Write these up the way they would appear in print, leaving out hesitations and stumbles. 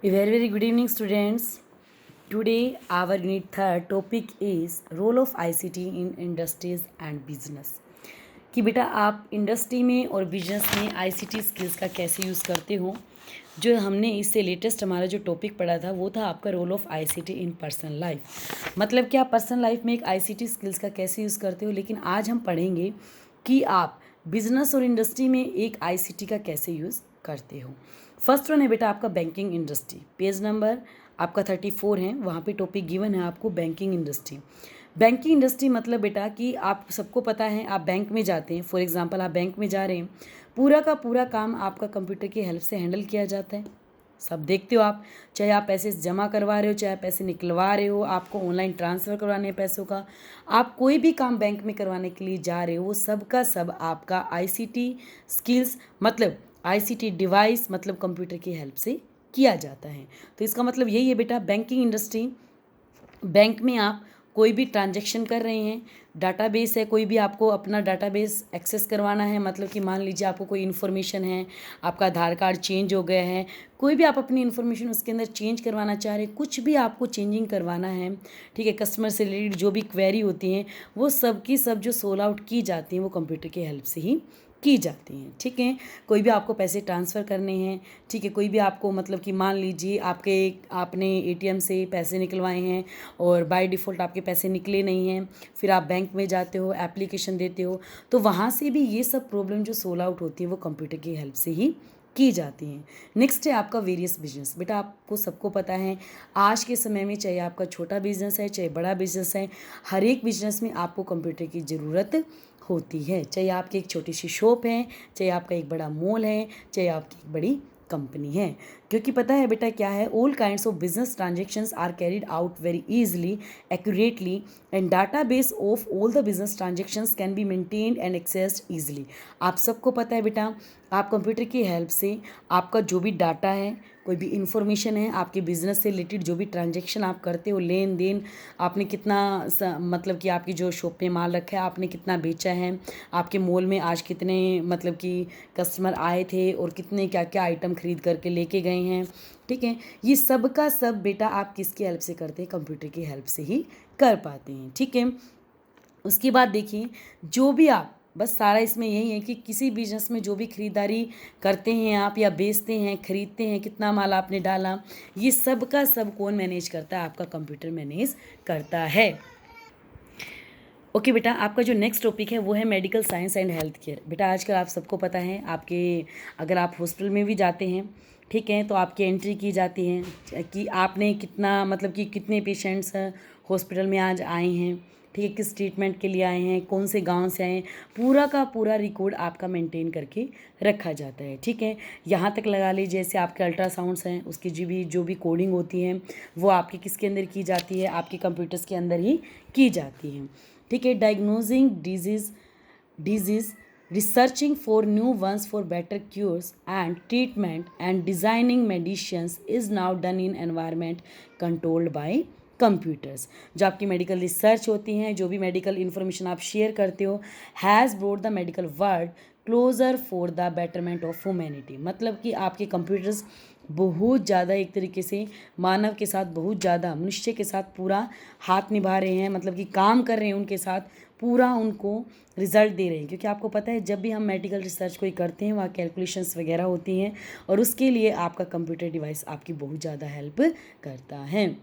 A very very good evening students. Today our unit third topic is role of ICT in industries and business. कि बेटा आप industry में और business में ICT skills का कैसे यूज़ करते हो। जो हमने इससे लेटेस्ट हमारा जो टॉपिक पढ़ा था वो था आपका role of ICT in personal life, मतलब कि आप पर्सनल लाइफ में एक आईसीटी स्किल्स का कैसे यूज़ करते हो। लेकिन आज हम पढ़ेंगे कि आप बिजनेस और इंडस्ट्री में एक आईसीटी का कैसे यूज़ करते हो। फर्स्ट वन है बेटा आपका बैंकिंग इंडस्ट्री, पेज नंबर आपका 34 है, वहाँ पे टॉपिक गिवन है आपको बैंकिंग इंडस्ट्री। बैंकिंग इंडस्ट्री मतलब बेटा कि आप सबको पता है आप बैंक में जाते हैं, फॉर एग्जांपल आप बैंक में जा रहे हैं, पूरा का पूरा काम आपका कंप्यूटर की हेल्प से हैंडल किया जाता है। सब देखते हो आप, चाहे आप पैसे जमा करवा रहे हो, चाहे पैसे निकलवा रहे हो, आपको ऑनलाइन ट्रांसफ़र करवाने हैं पैसों का, आप कोई भी काम बैंक में करवाने के लिए जा रहे हो, वो सब का सब आपका आईसीटी स्किल्स मतलब आईसीटी डिवाइस मतलब कंप्यूटर की हेल्प से किया जाता है। तो इसका मतलब यही है बेटा, बैंकिंग इंडस्ट्री, बैंक में आप कोई भी ट्रांजैक्शन कर रहे हैं, डाटाबेस है, कोई भी आपको अपना डाटाबेस एक्सेस करवाना है, मतलब कि मान लीजिए आपको कोई इन्फॉर्मेशन है, आपका आधार कार्ड चेंज हो गया है, कोई भी आप अपनी इन्फॉर्मेशन उसके अंदर चेंज करवाना चाह रहे हैं, कुछ भी आपको चेंजिंग करवाना है, ठीक है, कस्टमर से रिलेटेड जो भी क्वेरी होती हैं वो सब की सब जो सोल्व आउट की जाती हैं वो कंप्यूटर की हेल्प से ही की जाती हैं। ठीक है, कोई भी आपको पैसे ट्रांसफ़र करने हैं, ठीक है, कोई भी आपको मतलब कि मान लीजिए आपने एटीएम से पैसे निकलवाए हैं और बाय डिफ़ॉल्ट आपके पैसे निकले नहीं हैं, फिर आप बैंक में जाते हो, एप्लीकेशन देते हो, तो वहाँ से भी ये सब प्रॉब्लम जो सोल्व आउट होती है वो कंप्यूटर की हेल्प से ही की जाती हैं। नेक्स्ट है आपका वेरियस बिजनेस। बेटा आपको सबको पता है आज के समय में चाहे आपका छोटा बिजनेस है चाहे बड़ा बिजनेस है, हर एक बिजनेस में आपको कंप्यूटर की ज़रूरत होती है। चाहे आपकी एक छोटी सी शॉप है, चाहे आपका एक बड़ा मॉल है, चाहे आपकी एक बड़ी कंपनी है, क्योंकि पता है बेटा क्या है, all kinds of business transactions are carried out very easily, accurately and database of all the business transactions can be maintained and accessed easily. आप सबको पता है बेटा, आप कंप्यूटर की हेल्प से आपका जो भी डाटा है, कोई भी इंफॉर्मेशन है, आपके बिजनेस से रिलेटेड जो भी ट्रांजेक्शन आप करते हो, लेन देन, आपने कितना मतलब कि आपकी जो शॉप पे माल रखा है आपने कितना बेचा है, आपके मॉल में आज कितने मतलब कि कस्टमर आए थे और कितने क्या क्या आइटम खरीद करके लेके गए हैं, ठीक है, ये सब का सब बेटा आप किसकी हेल्प से करते हैं, कंप्यूटर की हेल्प से ही कर पाते हैं। ठीक है, उसके बाद देखिए, जो भी आप बस सारा इसमें यही है कि किसी बिजनेस में जो भी खरीदारी करते हैं आप या बेचते हैं, खरीदते हैं, कितना माल आपने डाला, ये सब का सब कौन मैनेज करता है, आपका कंप्यूटर मैनेज करता है। ओके बेटा, आपका जो नेक्स्ट टॉपिक है वो है medical science and health care. बेटा आजकल आप सबको पता है, आपके अगर आप हॉस्पिटल में भी जाते हैं, ठीक है, तो आपकी एंट्री की जाती है कि आपने कितना मतलब कि कितने पेशेंट्स हॉस्पिटल में आज आए हैं, ठीक है, किस ट्रीटमेंट के लिए आए हैं, कौन से गांव से आए हैं, पूरा का पूरा रिकॉर्ड आपका मेंटेन करके रखा जाता है। ठीक है, यहाँ तक लगा लीजिए जैसे आपके अल्ट्रासाउंड्स हैं उसकी जो भी कोडिंग होती है वो आपके किसके अंदर की जाती है, आपके कंप्यूटर्स के अंदर ही की जाती है। ठीक है, diagnosing disease, researching for new ones for better cures and treatment and designing medicines is now done in environment controlled by computers। जो आपकी मेडिकल रिसर्च होती हैं, जो भी मेडिकल इंफॉर्मेशन आप शेयर करते हो, has brought the medical world closer for the betterment of humanity, मतलब कि आपके कंप्यूटर्स बहुत ज़्यादा एक तरीके से मानव के साथ, बहुत ज़्यादा मनुष्य के साथ पूरा हाथ निभा रहे हैं, मतलब कि काम कर रहे हैं उनके साथ, पूरा उनको रिजल्ट दे रहे हैं। क्योंकि आपको पता है जब भी हम मेडिकल रिसर्च कोई करते हैं वहाँ कैलकुलेशंस वगैरह होती हैं और उसके लिए आपका कंप्यूटर डिवाइस आपकी बहुत ज़्यादा हेल्प करता है।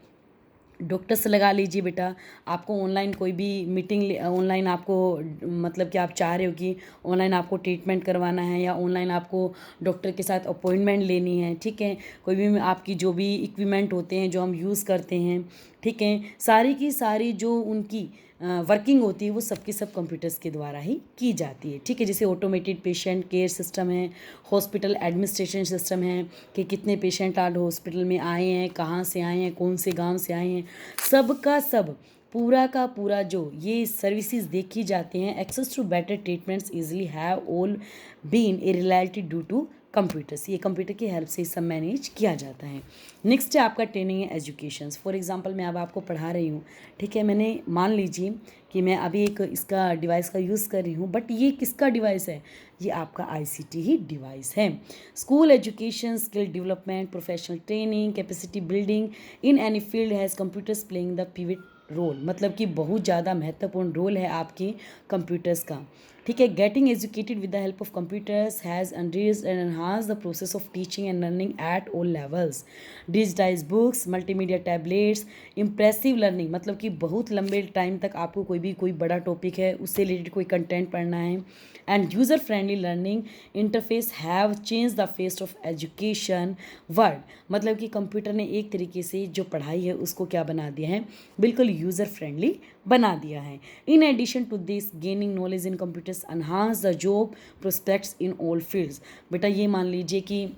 डॉक्टर से लगा लीजिए बेटा, आपको ऑनलाइन कोई भी मीटिंग, ऑनलाइन आपको मतलब कि आप चाह रहे हो कि ऑनलाइन आपको ट्रीटमेंट करवाना है या ऑनलाइन आपको डॉक्टर के साथ अपॉइंटमेंट लेनी है, ठीक है, कोई भी आपकी जो भी इक्विपमेंट होते हैं जो हम यूज़ करते हैं, ठीक है, सारी की सारी जो उनकी वर्किंग होती है वो सबकी सब कंप्यूटर्स के द्वारा ही की जाती है। ठीक है, जैसे ऑटोमेटेड पेशेंट केयर सिस्टम है, हॉस्पिटल एडमिनिस्ट्रेशन सिस्टम है कि कितने पेशेंट आज हॉस्पिटल में आए हैं, कहाँ से आए हैं, कौन से गांव से आए हैं, सब का सब पूरा का पूरा जो ये सर्विसेज देखी जाती हैं, access to better treatments easily have all been a reality due to computers, ये कंप्यूटर की हेल्प से सब मैनेज किया जाता है। नेक्स्ट है आपका training and education. For example मैं अब आपको पढ़ा रही हूँ, ठीक है, मैंने मान लीजिए कि मैं अभी एक इसका डिवाइस का यूज़ कर रही हूँ, बट ये किसका डिवाइस है, ये आपका आईसीटी ही डिवाइस है। School education, skill development, professional training, capacity building in any field has computers playing the pivot role, मतलब कि बहुत ज़्यादा महत्वपूर्ण रोल है आपकी कंप्यूटर्स का, ठीक है। Getting educated with the help of computers has enriched and enhance the process of teaching and learning at all levels. Digitise books, multimedia tablets, impressive learning, मतलब कि बहुत लंबे टाइम तक आपको कोई बड़ा टॉपिक है उससे रिलेटेड कोई कंटेंट पढ़ना है, end user friendly learning interface have change the face of education world, मतलब कि कंप्यूटर ने एक तरीके से जो पढ़ाई है उसको क्या बना दिया है, बिल्कुल यूज़र फ्रेंडली बना दिया है। In addition to this, gaining knowledge in computers enhance the job prospects in all fields. बेटा ये मान लीजिए कि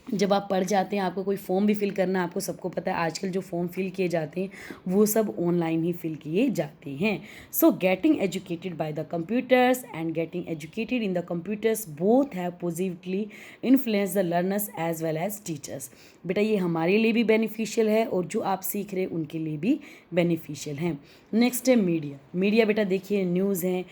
जब आप पढ़ जाते हैं, आपको कोई फॉर्म भी फिल करना है, आपको सबको पता है आजकल जो फॉर्म फिल किए जाते हैं वो सब ऑनलाइन ही फिल किए जाते हैं। So getting educated by the computers and getting educated in the computers both have positively influence the learners as well as teachers. बेटा ये हमारे लिए भी बेनिफिशियल है और जो आप सीख रहे हैं उनके लिए भी बेनिफिशियल है। नेक्स्ट है मीडिया। मीडिया बेटा देखिए न्यूज़ हैं,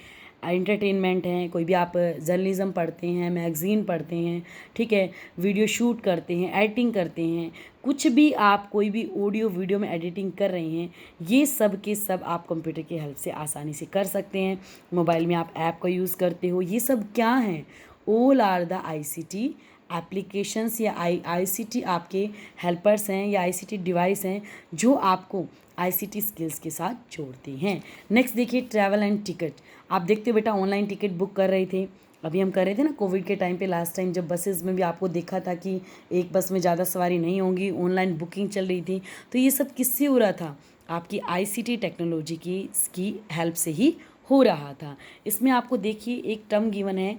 एंटरटेनमेंट हैं, कोई भी आप जर्नलिज्म पढ़ते हैं, मैगज़ीन पढ़ते हैं, ठीक है, वीडियो शूट करते हैं, एडिटिंग करते हैं, कुछ भी आप कोई भी ऑडियो वीडियो में एडिटिंग कर रहे हैं, ये सब के सब आप कंप्यूटर की हेल्प से आसानी से कर सकते हैं। मोबाइल में आप ऐप का यूज़ करते हो, ये सब क्या हैं, all are the ICT applications या आईसीटी आपके हेल्पर्स हैं या आईसीटी डिवाइस हैं जो आपको आईसीटी स्किल्स के साथ जोड़ते हैं। नेक्स्ट देखिए ट्रैवल एंड टिकट। आप देखते हो बेटा ऑनलाइन टिकट बुक कर रहे थे, अभी हम कर रहे थे ना कोविड के टाइम पे, लास्ट टाइम जब बसेस में भी आपको देखा था कि एक बस में ज़्यादा सवारी नहीं होंगी, ऑनलाइन बुकिंग चल रही थी, तो ये सब किससे हो रहा था, आपकी आईसीटी टेक्नोलॉजी की हेल्प से ही हो रहा था। इसमें आपको देखिए एक टर्म गिवन है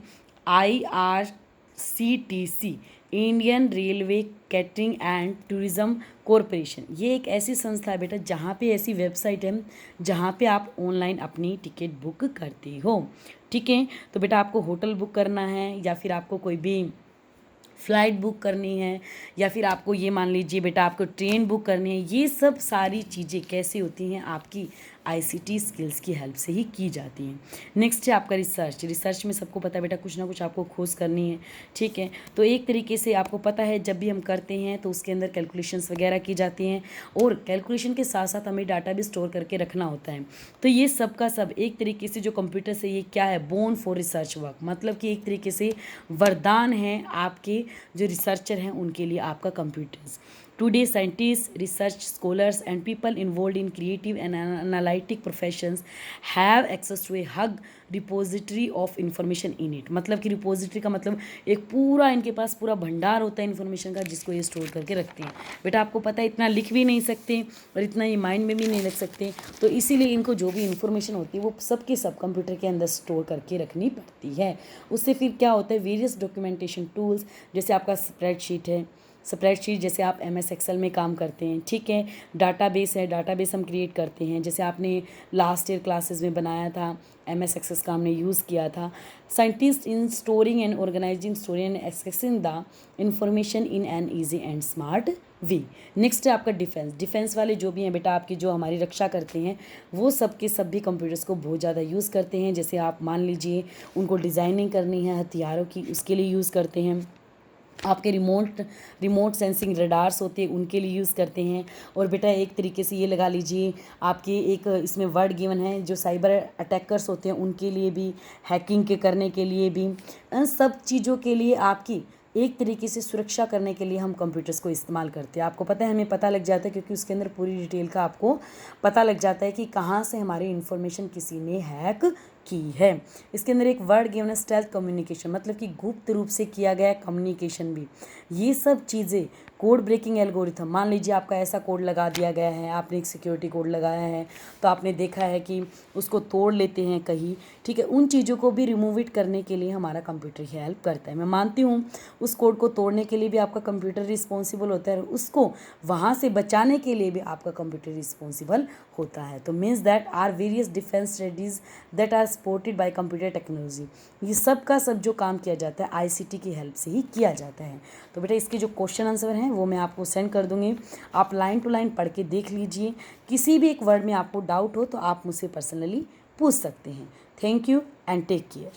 IRCTC, Indian railway catering and tourism corporation. ये एक ऐसी संस्था है बेटा जहाँ पे ऐसी वेबसाइट है जहाँ पे आप ऑनलाइन अपनी टिकट बुक करते हो, ठीक है। तो बेटा आपको होटल बुक करना है या फिर आपको कोई भी फ़्लाइट बुक करनी है या फिर आपको ये मान लीजिए बेटा आपको ट्रेन बुक करनी है, ये सब सारी चीज़ें कैसे होती हैं, आपकी आईसीटी स्किल्स की हेल्प से ही की जाती हैं। नेक्स्ट है आपका रिसर्च। रिसर्च में सबको पता है बेटा कुछ ना कुछ आपको खोज करनी है, ठीक है। तो एक तरीके से आपको पता है जब भी हम करते हैं तो उसके अंदर कैलकुलेशंस वगैरह की जाती हैं और कैलकुलेशन के साथ साथ हमें डाटा भी स्टोर करके रखना होता है। तो ये सब का सब एक तरीके से जो कंप्यूटर से ये क्या है, बोर्न फॉर रिसर्च वर्क, मतलब कि एक तरीके से वरदान है आपके जो रिसर्चर हैं उनके लिए आपका computers. Today, scientists, research scholars, and people involved in creative and analytic professions have access to a hug repository of information in it। मतलब कि रिपोजिटरी का मतलब एक पूरा इनके पास पूरा भंडार होता है इन्फॉर्मेशन का जिसको ये स्टोर करके रखते हैं। बेटा आपको पता है इतना लिख भी नहीं सकते और इतना ये माइंड में भी नहीं रख सकते, तो इसीलिए इनको जो भी इन्फॉर्मेशन होती है वो सब के सब कंप्यूटर के अंदर स्टोर करके रखनी पड़ती है। उससे फिर क्या होता है, वेरियस डॉक्यूमेंटेशन टूल्स, जैसे आपका स्प्रेडशीट है, स्प्रेडशीट जैसे आप MS एक्सेल में काम करते हैं, ठीक है। डाटाबेस है, डाटाबेस हम क्रिएट करते हैं, जैसे आपने लास्ट ईयर क्लासेस में बनाया था, MS एक्सेस का हमने यूज़ किया था। Scientist in storing and organising story and accessing the information in an easy and smart way. Next है आपका डिफेंस। डिफेंस वाले जो भी हैं बेटा आपकी जो हमारी रक्षा करते हैं वो सब के सब भी कंप्यूटर्स को बहुत ज़्यादा यूज़ करते हैं। जैसे आप मान लीजिए उनको डिज़ाइनिंग करनी है हथियारों की, उसके लिए यूज़ करते हैं। आपके रिमोट सेंसिंग रडार्स होते हैं उनके लिए यूज़ करते हैं। और बेटा एक तरीके से ये लगा लीजिए आपके एक इसमें वर्ड गिवन है जो साइबर अटैकर्स होते हैं उनके लिए भी, हैकिंग के करने के लिए भी, इन सब चीज़ों के लिए आपकी एक तरीके से सुरक्षा करने के लिए हम कंप्यूटर्स को इस्तेमाल करते हैं। आपको पता है हमें पता लग जाता है क्योंकि उसके अंदर पूरी डिटेल का आपको पता लग जाता है कि कहाँ से हमारी इन्फॉर्मेशन किसी ने हैक की है। इसके अंदर एक वर्ड गिवन है स्टेल्थ कम्युनिकेशन, मतलब कि गुप्त रूप से किया गया कम्युनिकेशन भी। ये सब चीज़ें कोड ब्रेकिंग एल्गोरिथम, मान लीजिए आपका ऐसा कोड लगा दिया गया है, आपने एक सिक्योरिटी कोड लगाया है तो आपने देखा है कि उसको तोड़ लेते हैं कहीं, ठीक है। उन चीज़ों को भी रिमूव इट करने के लिए हमारा कंप्यूटर ही हेल्प करता है। मैं मानती हूँ उस कोड को तोड़ने के लिए भी आपका कंप्यूटर रिस्पॉन्सिबल होता है, उसको वहाँ से बचाने के लिए भी आपका कंप्यूटर रिस्पॉन्सिबल होता है। तो means that are various defence studies that are supported by computer technology. ये सब का सब जो काम किया जाता है आईसीटी की हेल्प से ही किया जाता है। तो बेटा इसके जो क्वेश्चन आंसर हैं वो मैं आपको सेंड कर दूँगी, आप लाइन टू लाइन पढ़ के देख लीजिए। किसी भी एक वर्ड में आपको डाउट हो तो आप मुझसे पर्सनली पूछ सकते हैं। Thank you and take care.